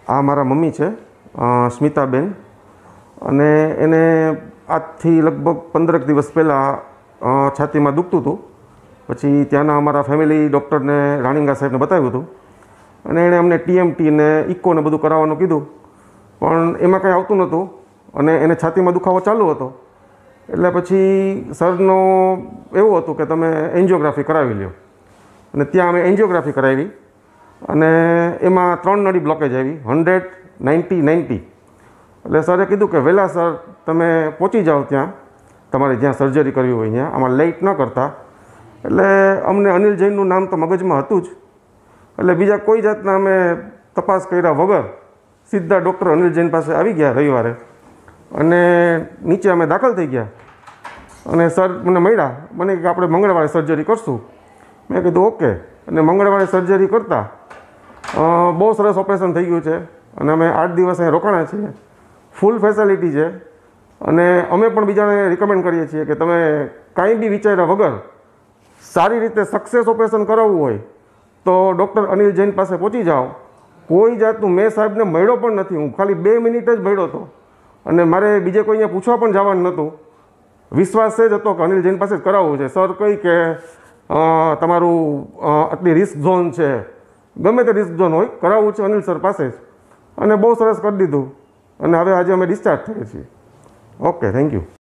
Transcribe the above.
આ મારા મમ્મી છે સ્મિતાબેન, અને એને આજથી લગભગ 15 દિવસ પહેલાં છાતીમાં દુખતું હતું. પછી ત્યાંના અમારા ફેમિલી ડૉક્ટરને રાણીંગા સાહેબને બતાવ્યું હતું, અને એણે અમને TMT ને ઇકો ને બધું કરાવવાનું કીધું, પણ એમાં કંઈ આવતું નહોતું અને એને છાતીમાં દુખાવો ચાલુ હતો. એટલે પછી સરનો એવું હતું કે તમે એન્જિયોગ્રાફી કરાવી લ્યો, અને ત્યાં અમે એન્જિયોગ્રાફી કરાવી અને એમાં 3 નળી બ્લોકેજ આવી 100, 90, 90. એટલે સરે કીધું કે વહેલા સર તમે પહોંચી જાઓ ત્યાં તમારે જ્યાં સર્જરી કરવી હોય ત્યાં, આમાં લેટ ન કરતા. એટલે અમને અનિલ જૈનનું નામ તો મગજમાં હતું જ, એટલે બીજા કોઈ જાતના અમે તપાસ કર્યા વગર સીધા ડૉક્ટર અનિલ જૈન પાસે આવી ગયા રવિવારે, અને નીચે અમે દાખલ થઈ ગયા. અને સર મને મળ્યા, મને કે આપણે મંગળવારે સર્જરી કરશું. મેં કીધું ઓકે. અને મંગળવારે સર્જરી કરતાં બહુ સરસ ઓપરેશન થઈ ગયું છે, અને અમે 8 દિવસ અહીં રોકાણા છીએ. ફૂલ ફેસિલિટી છે, અને અમે પણ બીજાને રિકમેન્ડ કરીએ છીએ કે તમે કાંઈ બી વિચાર્યા વગર સારી રીતે સક્સેસ ઓપરેશન કરાવવું હોય તો ડૉક્ટર અનિલ જૈન પાસે પહોંચી જાઓ. કોઈ જાતનું મેં સાહેબને મળ્યો પણ નથી, હું ખાલી 2 મિનિટ જ મળ્યો હતો, અને મારે બીજે કોઈ અહીંયા પૂછવા પણ જવાનું નહોતું. વિશ્વાસ જ હતો કે અનિલ જૈન પાસે જ કરાવવું છે. સર કહી કે તમારું આટલી રિસ્ક ઝોન છે, ગમે તે રિસ્ક ઝોન હોય કરાવવું છે અનિલ સર પાસે જ, અને બહુ સરસ કરી દીધું. અને હવે આજે અમે ડિસ્ચાર્જ થઈએ છીએ. Okay, thank you.